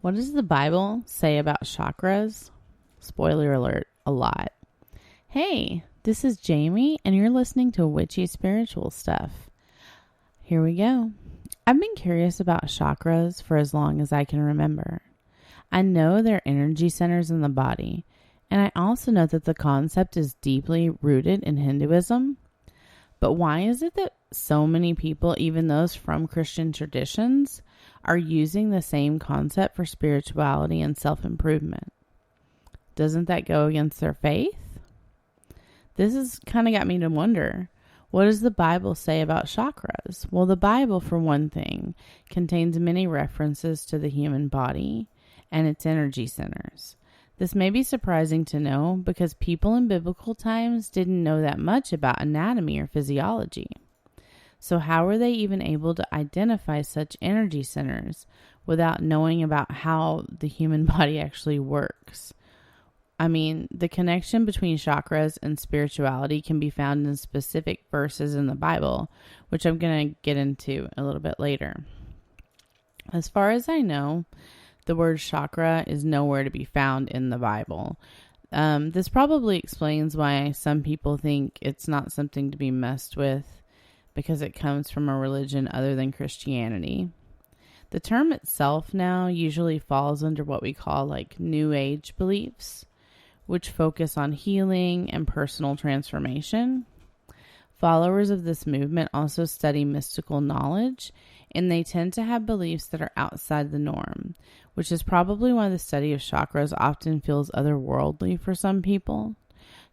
What does the Bible say about chakras? Spoiler alert, a lot. Hey, this is Jamie, and you're listening to Witchy Spiritual Stuff. Here we go. I've been curious about chakras for as long as I can remember. I know they're energy centers in the body, and I also know that the concept is deeply rooted in Hinduism. But why is it that so many people, even those from Christian traditions, are using the same concept for spirituality and self-improvement? Doesn't that go against their faith? This has kind of got me to wonder, what does the Bible say about chakras? Well, the Bible, for one thing, contains many references to the human body and its energy centers. This may be surprising to know because people in biblical times didn't know that much about anatomy or physiology. So how were they even able to identify such energy centers without knowing about how the human body actually works? I mean, the connection between chakras and spirituality can be found in specific verses in the Bible, which I'm going to get into a little bit later. As far as I know, the word chakra is nowhere to be found in the Bible. This probably explains why some people think it's not something to be messed with, because it comes from a religion other than Christianity. The term itself now usually falls under what we call like New Age beliefs, which focus on healing and personal transformation. Followers of this movement also study mystical knowledge, and they tend to have beliefs that are outside the norm, which is probably why the study of chakras often feels otherworldly for some people.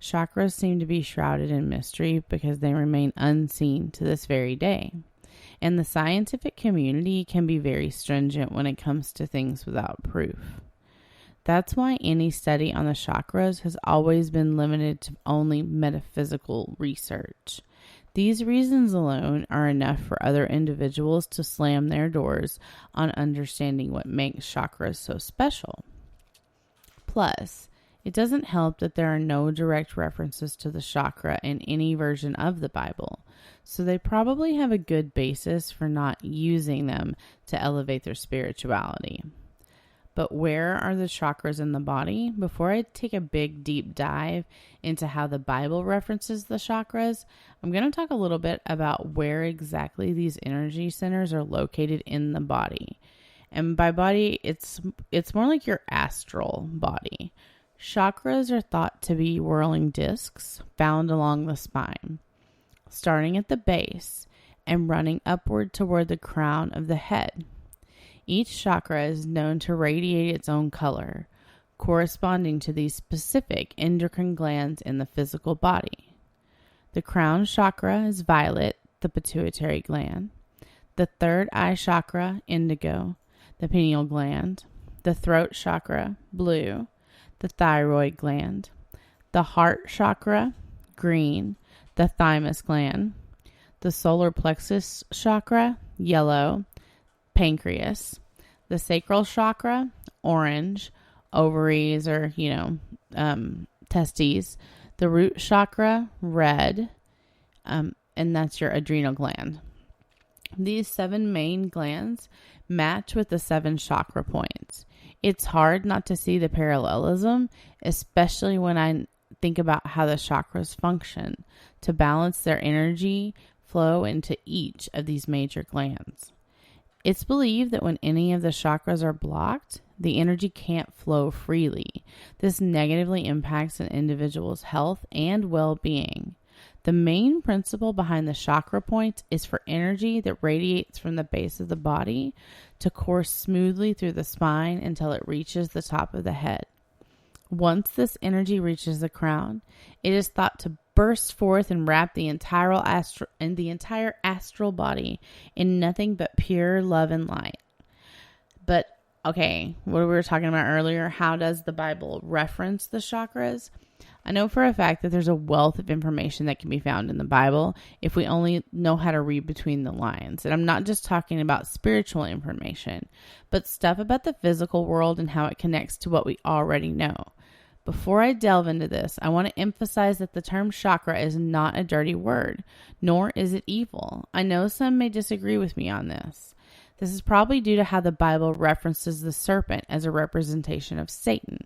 Chakras seem to be shrouded in mystery because they remain unseen to this very day. And the scientific community can be very stringent when it comes to things without proof. That's why any study on the chakras has always been limited to only metaphysical research. These reasons alone are enough for other individuals to slam their doors on understanding what makes chakras so special. Plus, it doesn't help that there are no direct references to the chakra in any version of the Bible, so they probably have a good basis for not using them to elevate their spirituality. But where are the chakras in the body? Before I take a big deep dive into how the Bible references the chakras, I'm going to talk a little bit about where exactly these energy centers are located in the body. And by body, it's more like your astral body. Chakras are thought to be whirling discs found along the spine, starting at the base and running upward toward the crown of the head. Each chakra is known to radiate its own color, corresponding to these specific endocrine glands in the physical body. The crown chakra is violet, the pituitary gland. The third eye chakra, indigo, the pineal gland. The throat chakra, blue, the thyroid gland. The heart chakra, green, the thymus gland. The solar plexus chakra, yellow, pancreas. The sacral chakra, orange, ovaries or, testes. The root chakra, red, and that's your adrenal gland. These 7 main glands match with the 7 chakra points. It's hard not to see the parallelism, especially when I think about how the chakras function to balance their energy flow into each of these major glands. It's believed that when any of the chakras are blocked, the energy can't flow freely. This negatively impacts an individual's health and well-being. The main principle behind the chakra points is for energy that radiates from the base of the body to course smoothly through the spine until it reaches the top of the head. Once this energy reaches the crown, it is thought to burst forth and wrap the entire astral body in nothing but pure love and light. But, okay, what we were talking about earlier, how does the Bible reference the chakras? I know for a fact that there's a wealth of information that can be found in the Bible if we only know how to read between the lines. And I'm not just talking about spiritual information, but stuff about the physical world and how it connects to what we already know. Before I delve into this, I want to emphasize that the term chakra is not a dirty word, nor is it evil. I know some may disagree with me on this. This is probably due to how the Bible references the serpent as a representation of Satan.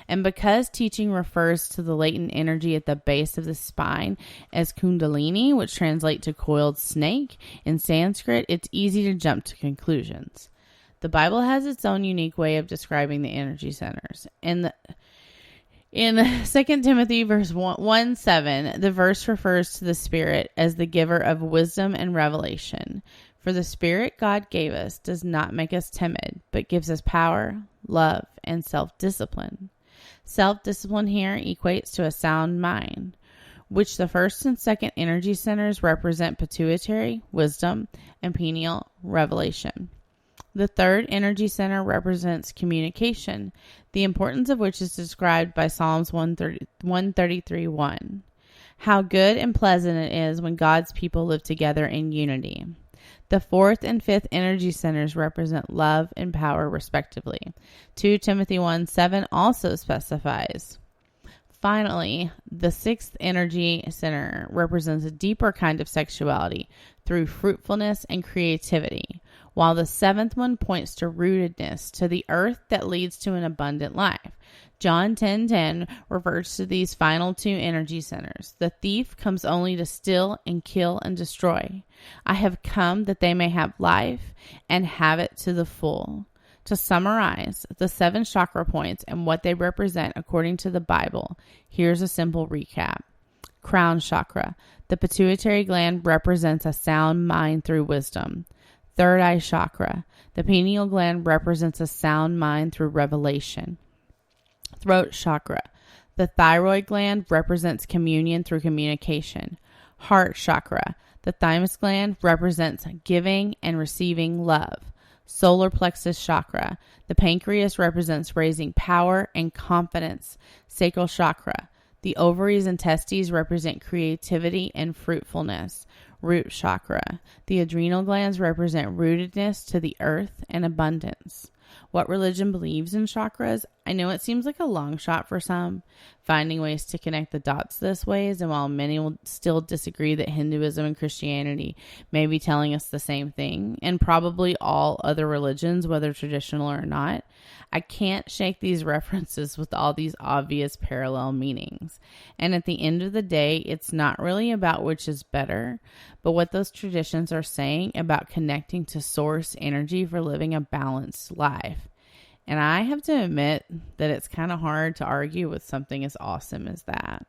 And because teaching refers to the latent energy at the base of the spine as kundalini, which translates to coiled snake in Sanskrit, it's easy to jump to conclusions. The Bible has its own unique way of describing the energy centers. In 2 Timothy verse 1:7, the verse refers to the Spirit as the giver of wisdom and revelation. For the Spirit God gave us does not make us timid, but gives us power, love, and self-discipline. Self-discipline here equates to a sound mind, which the first and second energy centers represent pituitary, wisdom, and pineal, revelation. The third energy center represents communication, the importance of which is described by Psalms 133:1. How good and pleasant it is when God's people live together in unity. The fourth and fifth energy centers represent love and power, respectively. 2 Timothy 1:7 also specifies. Finally, the sixth energy center represents a deeper kind of sexuality through fruitfulness and creativity, while the seventh one points to rootedness, to the earth that leads to an abundant life. John 10:10 refers to these final two energy centers. The thief comes only to steal and kill and destroy. I have come that they may have life and have it to the full. To summarize the 7 chakra points and what they represent according to the Bible, here's a simple recap. Crown chakra. The pituitary gland represents a sound mind through wisdom. Third eye chakra. The pineal gland represents a sound mind through revelation. Throat chakra. The thyroid gland represents communion through communication. Heart chakra. The thymus gland represents giving and receiving love. Solar plexus chakra. The pancreas represents raising power and confidence. Sacral chakra. The ovaries and testes represent creativity and fruitfulness. Root chakra. The adrenal glands represent rootedness to the earth and abundance. What religion believes in chakras? I know it seems like a long shot for some, finding ways to connect the dots this ways, and while many will still disagree that Hinduism and Christianity may be telling us the same thing, and probably all other religions, whether traditional or not, I can't shake these references with all these obvious parallel meanings. And at the end of the day, it's not really about which is better, but what those traditions are saying about connecting to source energy for living a balanced life. And I have to admit that it's kind of hard to argue with something as awesome as that.